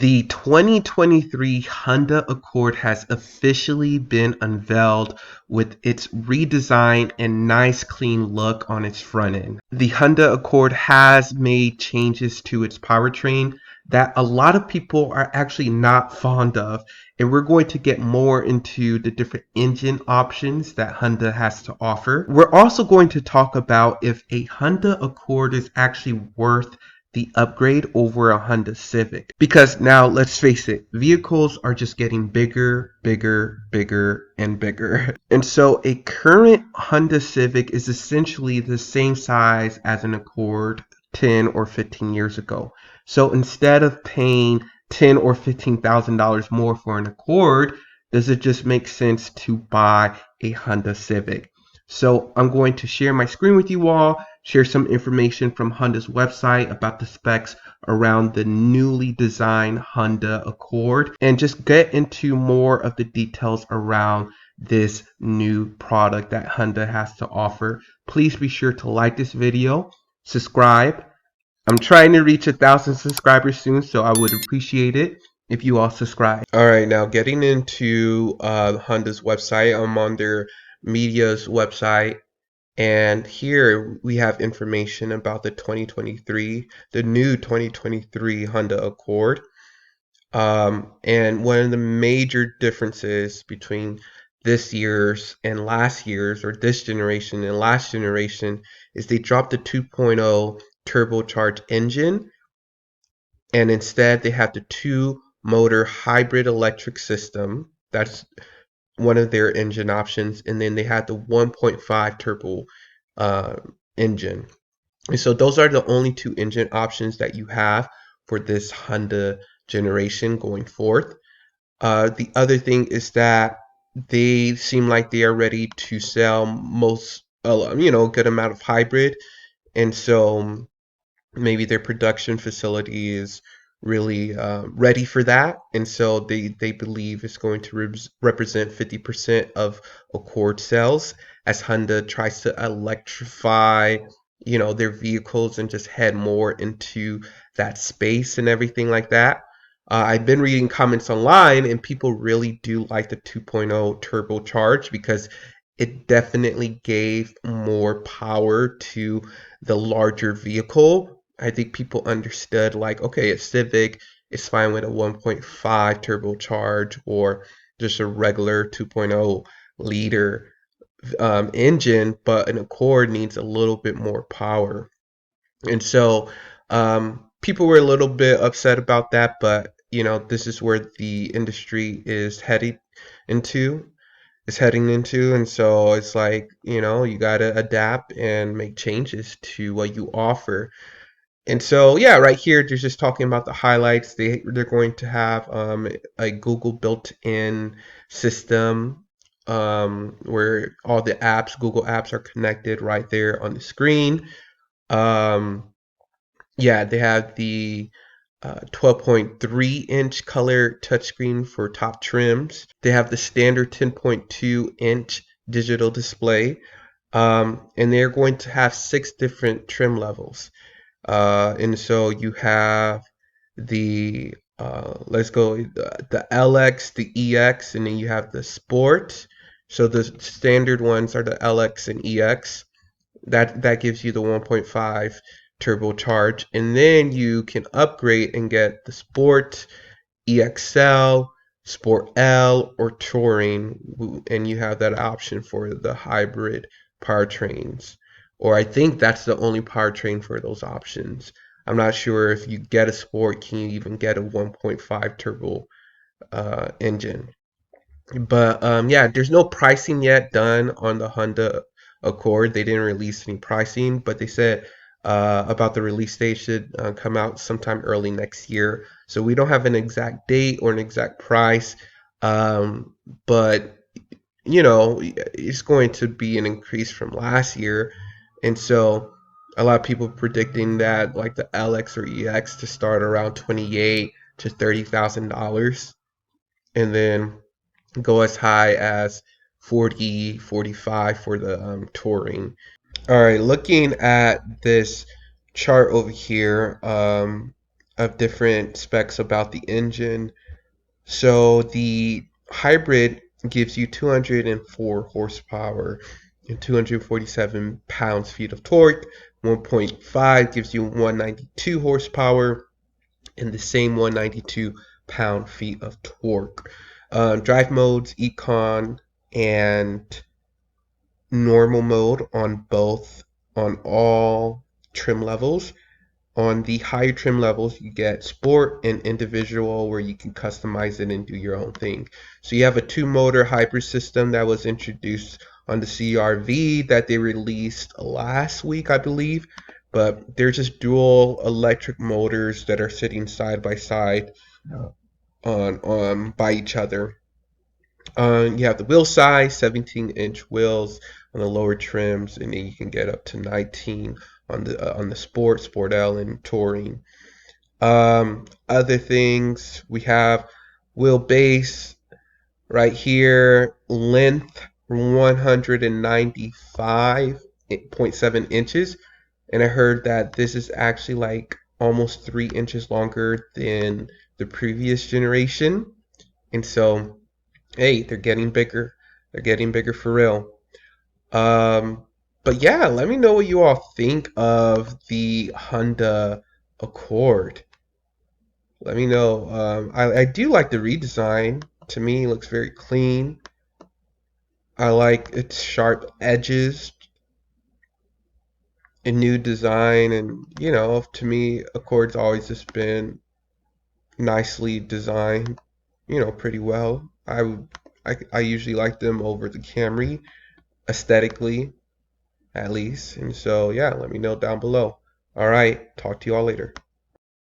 The 2023 Honda Accord has officially been unveiled with its redesign and nice clean look on its front end. The Honda Accord has made changes to its powertrain that a lot of people are actually not fond of, and we're going to get more into the different engine options that Honda has to offer. We're also going to talk about if a Honda Accord is actually worth the upgrade over a Honda Civic. Because now, let's face it, vehicles are just getting bigger, bigger, bigger, and bigger. And so a current Honda Civic is essentially the same size as an Accord 10 or 15 years ago. So instead of paying $10 or $15,000 more for an Accord, does it just make sense to buy a Honda Civic? So I'm going to share my screen with you all, share some information from Honda's website about the specs around the newly designed Honda Accord, and just get into more of the details around this new product that Honda has to offer. Please be sure to like this video, subscribe. I'm trying to reach 1,000 subscribers soon, so I would appreciate it if you all subscribe. All right, now getting into Honda's website, I'm on their media's website, and here we have information about the new 2023 Honda Accord. And one of the major differences between this year's and last year's, or this generation and last generation, is they dropped the 2.0 turbocharged engine, and instead they have the two motor hybrid electric system. That's one of their engine options, and then they had the 1.5 turbo engine. And so those are the only two engine options that you have for this Honda generation going forth. The other thing is that they seem like they are ready to sell good amount of hybrid, and so maybe their production facility is really ready for that, and so they believe it's going to represent 50% of Accord sales as Honda tries to electrify their vehicles and just head more into that space and everything like that. I've been reading comments online, and people really do like the 2.0 turbocharged because it definitely gave more power to the larger vehicle. I think people understood, like, okay, a Civic is fine with a 1.5 turbocharge or just a regular 2.0 liter engine, but an Accord needs a little bit more power. And so people were a little bit upset about that, but this is where the industry is heading into, and so it's like, you got to adapt and make changes to what you offer. And so, yeah, right here, they're just talking about the highlights. They're going to have a Google built-in system where all the apps, Google apps, are connected right there on the screen. Yeah, they have the 12.3-inch color touchscreen for top trims. They have the standard 10.2-inch digital display, and they're going to have 6 different trim levels. And so you have the the LX, the EX, and then you have the Sport. So the standard ones are the LX and EX. That gives you the 1.5 turbocharge, and then you can upgrade and get the Sport, EXL, Sport L, or Touring, and you have that option for the hybrid powertrains. Or I think that's the only powertrain for those options. I'm not sure if you get a Sport, can you even get a 1.5 turbo engine. But yeah, there's no pricing yet done on the Honda Accord. They didn't release any pricing, but they said about the release date should come out sometime early next year. So we don't have an exact date or an exact price, but it's going to be an increase from last year. And so a lot of people predicting that like the LX or EX to start around $28,000 to $30,000, and then go as high as 40, 45 for the Touring. All right, looking at this chart over here, of different specs about the engine. So the hybrid gives you 204 horsepower and 247 pounds-feet of torque. 1.5 gives you 192 horsepower and the same 192 pound-feet of torque. Drive modes, econ, and normal mode on both, on all trim levels. On the higher trim levels, you get sport and individual, where you can customize it and do your own thing. So you have a two-motor hybrid system that was introduced on the CR-V that they released last week, I believe. But they're just dual electric motors that are sitting side by side on by each other. You have the wheel size, 17-inch wheels on the lower trims, and then you can get up to 19 on the Sport L, and Touring. Other things we have wheelbase right here, length 195.7 inches, and I heard that this is actually like almost 3 inches longer than the previous generation, and so hey, they're getting bigger. They're getting bigger for real. Um, but yeah, let me know what you all think of the Honda Accord. Let me know. I do like the redesign. To me, it looks very clean. I like its sharp edges and new design. And, to me, Accord's always just been nicely designed, pretty well. I usually like them over the Camry, aesthetically at least. And so, yeah, let me know down below. All right, talk to you all later.